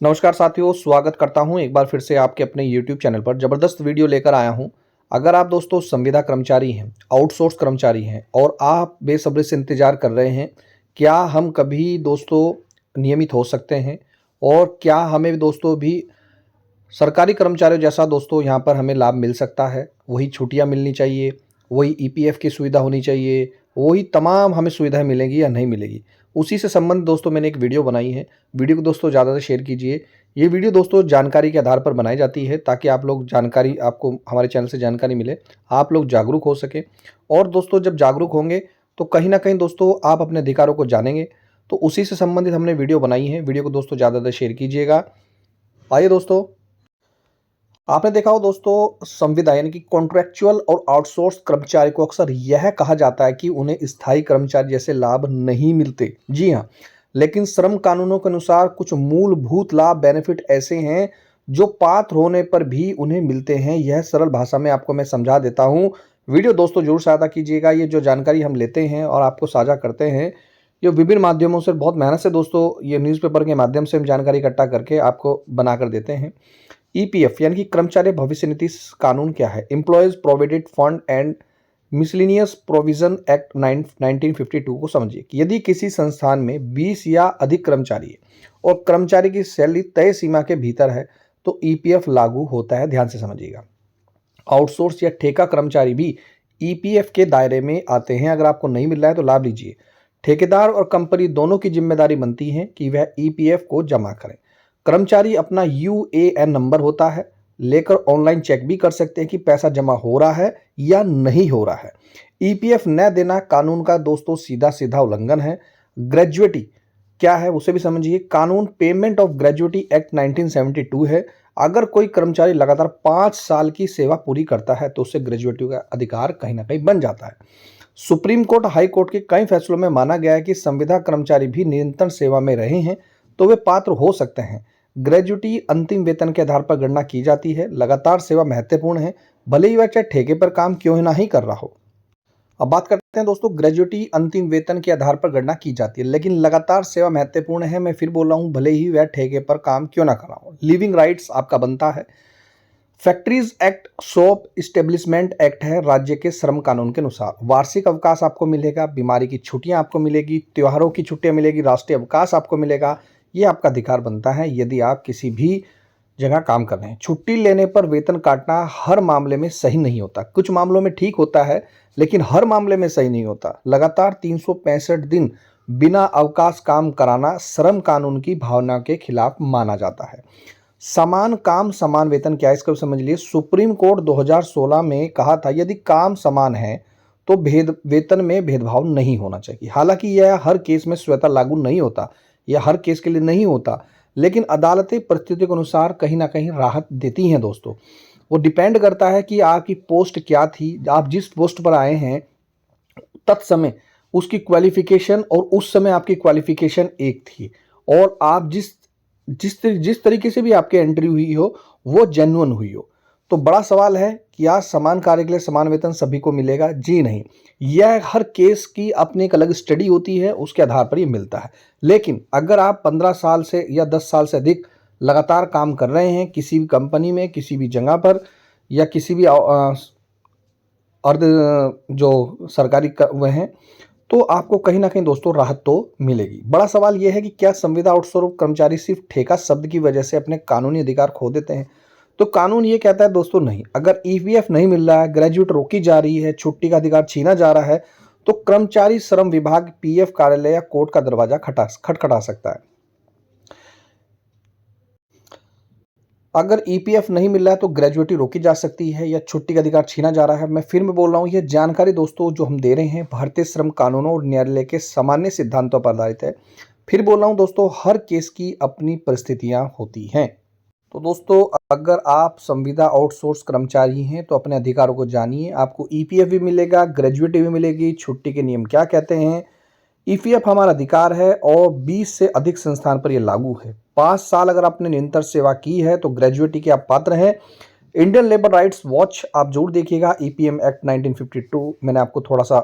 नमस्कार साथियों, स्वागत करता हूं एक बार फिर से आपके अपने YouTube चैनल पर। ज़बरदस्त वीडियो लेकर आया हूं। अगर आप दोस्तों संविदा कर्मचारी हैं, आउटसोर्स कर्मचारी हैं और आप बेसब्री से इंतज़ार कर रहे हैं, क्या हम कभी दोस्तों नियमित हो सकते हैं और क्या हमें भी दोस्तों भी सरकारी कर्मचारियों जैसा दोस्तों यहाँ पर हमें लाभ मिल सकता है। वही छुट्टियाँ मिलनी चाहिए, वही ईपीएफ की सुविधा होनी चाहिए, वही तमाम हमें सुविधाएँ मिलेंगी या नहीं मिलेगी। उसी से संबंधित दोस्तों मैंने एक वीडियो बनाई है। वीडियो को दोस्तों ज़्यादा से शेयर कीजिए। ये वीडियो दोस्तों जानकारी के आधार पर बनाई जाती है ताकि आप लोग जानकारी आपको हमारे चैनल से जानकारी मिले, आप लोग जागरूक हो सकें। और दोस्तों जब जागरूक होंगे तो कहीं न कहीं दोस्तों आप अपने अधिकारों को जानेंगे। तो उसी से संबंधित हमने वीडियो बनाई है। वीडियो को दोस्तों ज़्यादा से शेयर कीजिएगा। आइए दोस्तों, आपने देखा हो दोस्तों संविदा यानी कि कॉन्ट्रैक्चुअल और आउटसोर्स कर्मचारी को अक्सर यह कहा जाता है कि उन्हें स्थायी कर्मचारी जैसे लाभ नहीं मिलते। जी हाँ, लेकिन श्रम कानूनों के अनुसार कुछ मूलभूत लाभ बेनिफिट ऐसे हैं जो पात्र होने पर भी उन्हें मिलते हैं। यह सरल भाषा में आपको मैं समझा देता हूँ। वीडियो दोस्तों जरूर सहायता कीजिएगा। ये जो जानकारी हम लेते हैं और आपको साझा करते हैं, ये विभिन्न माध्यमों से बहुत मेहनत से दोस्तों ये न्यूज़पेपर के माध्यम से हम जानकारी इकट्ठा करके आपको बना कर देते हैं। ईपीएफ यानी कि कर्मचारी भविष्य निधि कानून क्या है? Employees provident fund and miscellaneous provision act 1952 को समझिए कि यदि किसी संस्थान में 20 या अधिक कर्मचारी है और कर्मचारी की सैलरी तय सीमा के भीतर है तो ईपीएफ लागू होता है। ध्यान से समझिएगा। आउटसोर्स या ठेका कर्मचारी भी ईपीएफ के दायरे में आते हैं। अगर आपको नहीं मिल रहा है तो लाभ लीजिए। ठेकेदार और कंपनी दोनों की जिम्मेदारी बनती है कि वह ईपीएफ को जमा करें। कर्मचारी अपना यूएएन नंबर होता है लेकर ऑनलाइन चेक भी कर सकते हैं कि पैसा जमा हो रहा है या नहीं हो रहा है। ईपीएफ न देना कानून का दोस्तों सीधा सीधा उल्लंघन है। ग्रेजुएटी क्या है उसे भी समझिए। कानून पेमेंट ऑफ ग्रेजुएटी एक्ट 1972 है। अगर कोई कर्मचारी लगातार 5 साल की सेवा पूरी करता है तो उसे ग्रेजुएटी का अधिकार कहीं ना कहीं बन जाता है। सुप्रीम कोर्ट, हाई कोर्ट के कई फैसलों में माना गया है कि संविदा कर्मचारी भी निरंतर सेवा में रहे हैं तो वे पात्र हो सकते हैं। ग्रेजुटी अंतिम वेतन के आधार पर गणना की जाती है। लगातार सेवा महत्वपूर्ण है, भले ही वह चाहे ठेके पर काम क्यों ना ही कर रहा हो। अब बात करते हैं दोस्तों, ग्रेजुटी अंतिम वेतन के आधार पर गणना की जाती है, लेकिन लगातार सेवा महत्वपूर्ण है। मैं फिर बोल रहा हूं, भले ही वह ठेके पर काम क्यों ना कर रहा हो। लिविंग राइट्स आपका बनता है। Factories act, shop establishment act है राज्य के श्रम कानून के अनुसार। वार्षिक अवकाश आपको मिलेगा, बीमारी की छुट्टियां आपको मिलेगी, त्योहारों की छुट्टियां मिलेगी, राष्ट्रीय अवकाश आपको मिलेगा। ये आपका अधिकार बनता है यदि आप किसी भी जगह काम कर रहे हैं। छुट्टी लेने पर वेतन काटना हर मामले में सही नहीं होता। कुछ मामलों में ठीक होता है लेकिन हर मामले में सही नहीं होता। लगातार 365 दिन बिना अवकाश काम कराना श्रम कानून की भावना के खिलाफ माना जाता है। समान काम समान वेतन क्या है इसको समझ लिए। सुप्रीम कोर्ट 2016 में कहा था यदि काम समान है तो वेतन में भेदभाव नहीं होना चाहिए। हालांकि यह हर केस में स्वतः लागू नहीं होता, यह हर केस के लिए नहीं होता, लेकिन अदालतें परिस्थितियों के अनुसार कहीं ना कहीं राहत देती हैं दोस्तों। वो डिपेंड करता है कि आपकी पोस्ट क्या थी, आप जिस पोस्ट पर आए हैं तत्समय उसकी क्वालिफिकेशन और उस समय आपकी क्वालिफिकेशन एक थी और आप जिस तरीके से भी आपकी एंट्री हुई हो वो जेन्युइन हुई हो। तो बड़ा सवाल है कि आज समान कार्य के लिए समान वेतन सभी को मिलेगा? जी नहीं। यह हर केस की अपनी एक अलग स्टडी होती है, उसके आधार पर ये मिलता है। लेकिन अगर आप 15 साल से या 10 साल से अधिक लगातार काम कर रहे हैं किसी भी कंपनी में, किसी भी जगह पर या किसी भी अर्ध जो सरकारी वह हैं, तो आपको कहीं ना कहीं दोस्तों राहत तो मिलेगी। बड़ा सवाल यह है कि क्या संविदा आउटसोर्स कर्मचारी सिर्फ ठेका शब्द की वजह से अपने कानूनी अधिकार खो देते हैं? तो कानून ये कहता है दोस्तों नहीं। अगर ईपीएफ नहीं मिल रहा है, ग्रेजुएट रोकी जा रही है, छुट्टी का अधिकार छीना जा रहा है तो कर्मचारी श्रम विभाग, पीएफ कार्यालय या कोर्ट का दरवाजा खटखटा सकता है। अगर ईपीएफ नहीं मिल रहा है तो ग्रेजुएटी रोकी जा सकती है या छुट्टी का अधिकार छीना जा रहा है। मैं फिर में बोल रहा हूँ, यह जानकारी दोस्तों जो हम दे रहे हैं भारतीय श्रम कानूनों और न्यायालय के सामान्य सिद्धांतों पर आधारित है। फिर बोल रहा हूँ दोस्तों, हर केस की अपनी परिस्थितियां होती हैं। तो दोस्तों अगर आप संविदा आउटसोर्स कर्मचारी हैं तो अपने अधिकारों को जानिए। आपको ईपीएफ भी मिलेगा, ग्रेजुएटी भी मिलेगी। छुट्टी के नियम क्या कहते हैं? ईपीएफ हमारा अधिकार है और 20 से अधिक संस्थान पर यह लागू है। 5 साल अगर आपने निरंतर सेवा की है तो ग्रेजुएटी के आप पात्र हैं। इंडियन लेबर राइट्स वॉच आप जरूर देखिएगा। ईपीएम एक्ट 1952 मैंने आपको थोड़ा सा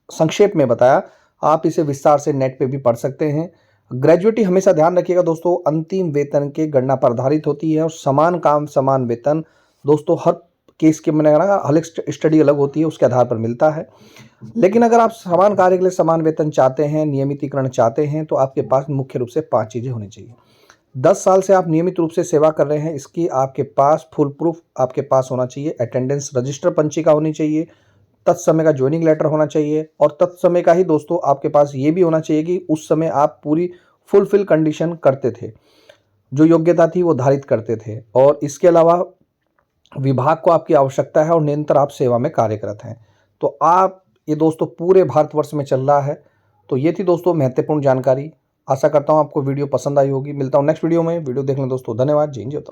संक्षेप में बताया, आप इसे विस्तार से नेट पे भी पढ़ सकते हैं। ग्रेजुएटी हमेशा ध्यान रखिएगा दोस्तों, अंतिम वेतन के गणना पर आधारित होती है और समान काम समान वेतन दोस्तों हर केस के मैंने कहा हर स्टडी अलग होती है, उसके आधार पर मिलता है। लेकिन अगर आप समान कार्य के लिए समान वेतन चाहते हैं, नियमितीकरण चाहते हैं, तो आपके पास मुख्य रूप से 5 चीज़ें होनी चाहिए। 10 साल से आप नियमित रूप से सेवा कर रहे हैं, इसकी आपके पास फुल प्रूफ आपके पास होना चाहिए। अटेंडेंस रजिस्टर पंचिका होनी चाहिए, तत्समय का ज्वाइनिंग लेटर होना चाहिए और तत्समय का ही दोस्तों आपके पास ये भी होना चाहिए कि उस समय आप पूरी फुलफिल कंडीशन करते थे, जो योग्यता थी वो धारित करते थे और इसके अलावा विभाग को आपकी आवश्यकता है और निरंतर आप सेवा में कार्यरत हैं। तो आप ये दोस्तों पूरे भारतवर्ष में चल रहा है। तो ये थी दोस्तों महत्वपूर्ण जानकारी। आशा करता हूँ आपको वीडियो पसंद आई होगी। मिलता हूँ नेक्स्ट वीडियो में। वीडियो देखने दोस्तों धन्यवाद। जय हिंद, जय उत्तराखंड।